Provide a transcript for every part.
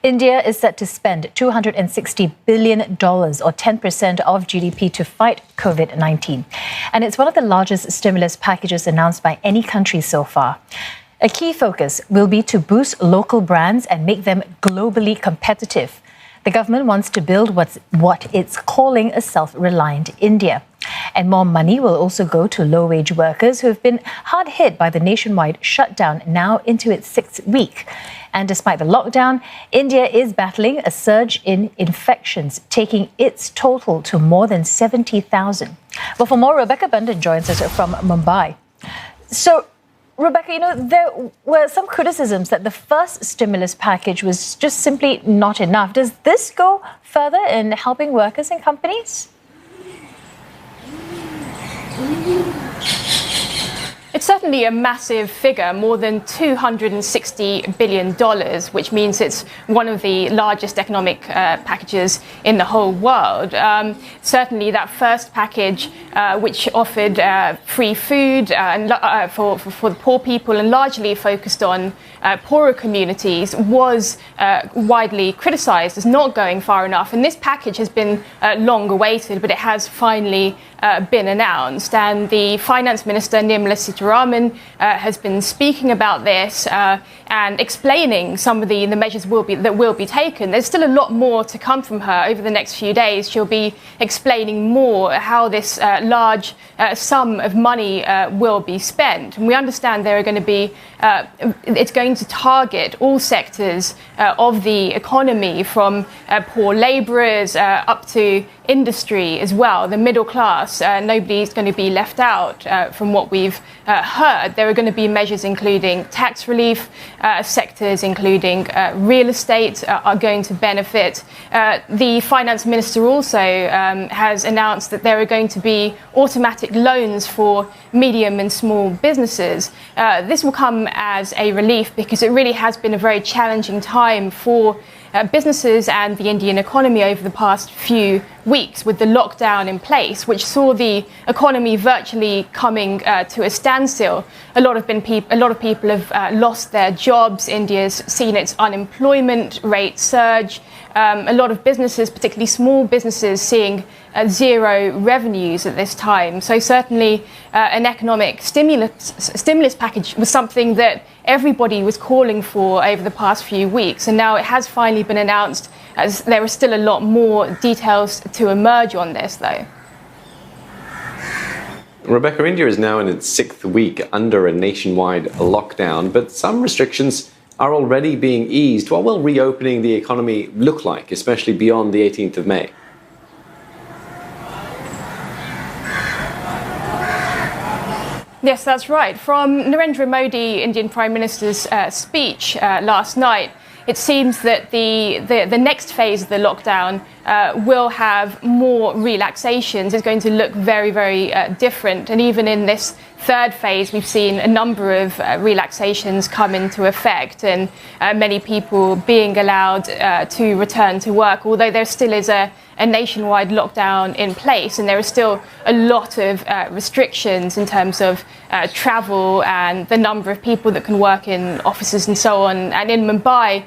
India is set to spend $260 billion, or 10% of GDP, to fight COVID-19. And it's one of the largest stimulus packages announced by any country so far. A key focus will be to boost local brands and make them globally competitive. The government wants to build what it's calling a self-reliant India. And more money will also go to low-wage workers who have been hard hit by the nationwide shutdown, now into its 6th week. And despite the lockdown, India is battling a surge in infections, taking its total to more than 70,000. Well, for more, Rebecca Bundin joins us from Mumbai. So, Rebecca, there were some criticisms that the first stimulus package was just simply not enough. Does this go further in helping workers and companies? It's certainly a massive figure, more than $260 billion, which means it's one of the largest economic packages in the whole world. Certainly that first package, which offered free food for the poor people and largely focused on poorer communities, was widely criticised as not going far enough. And this package has been long awaited, but it has finally been announced. And the Finance Minister, Nirmala Sitharaman, has been speaking about this and explaining some of the measures that will be taken. There's still a lot more to come from her over the next few days. She'll be explaining more how this large sum of money will be spent. And we understand there are going to be, it's going to target all sectors of the economy, from poor labourers up to industry as well, the middle class. Nobody's going to be left out from what we've heard. There are going to be measures including tax relief. Sectors including real estate are going to benefit. The finance minister also has announced that there are going to be automatic loans for medium and small businesses. This will come as a relief because it really has been a very challenging time for businesses and the Indian economy over the past few weeks, with the lockdown in place, which saw the economy virtually coming to a standstill. A lot of people have lost their jobs. India's seen its unemployment rate surge. A lot of businesses, particularly small businesses, seeing zero revenues at this time. So certainly an economic stimulus package was something that everybody was calling for over the past few weeks. And now it has finally been announced, as there are still a lot more details to emerge on this, though. Rebecca, India is now in its 6th week under a nationwide lockdown, but some restrictions are already being eased. What will reopening the economy look like, especially beyond the 18th of May? Yes, that's right. From Narendra Modi, Indian Prime Minister's speech last night, it seems that the next phase of the lockdown will have more relaxations. It's going to look very, very different. And even in this third phase, we've seen a number of relaxations come into effect, and many people being allowed to return to work, although there still is a nationwide lockdown in place, and there are still a lot of restrictions in terms of travel and the number of people that can work in offices and so on. And in Mumbai,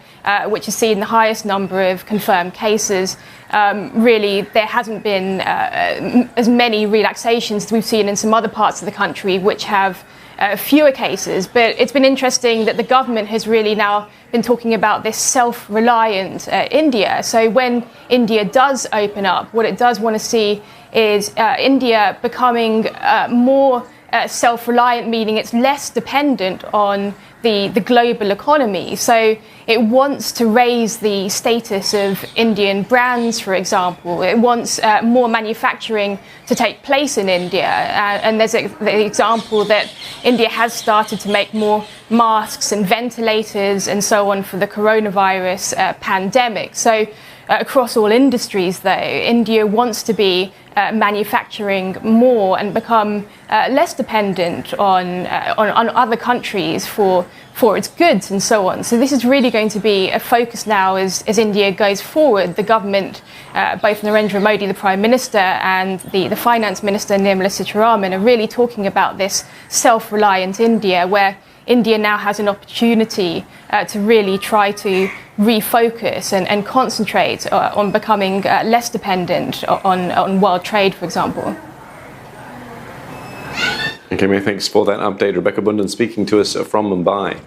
which has seen the highest number of confirmed cases, really there hasn't been as many relaxations as we've seen in some other parts of the country which have fewer cases. But it's been interesting that the government has really now been talking about this self-reliant India. So when India does open up, what it does want to see is India becoming more self-reliant, meaning it's less dependent on the global economy. So it wants to raise the status of Indian brands, for example. It wants more manufacturing to take place in India. And there's the example that India has started to make more masks and ventilators and so on for the coronavirus pandemic. So across all industries, though, India wants to be manufacturing more and become less dependent on other countries for its goods and so on. So this is really going to be a focus now as India goes forward. The government, both Narendra Modi, the Prime Minister, and the Finance Minister, Nirmala Sitharaman, are really talking about this self-reliant India, where India now has an opportunity to really try to refocus and concentrate on becoming less dependent on world trade, for example. Okay, many thanks for that update. Rebecca Bundan speaking to us from Mumbai.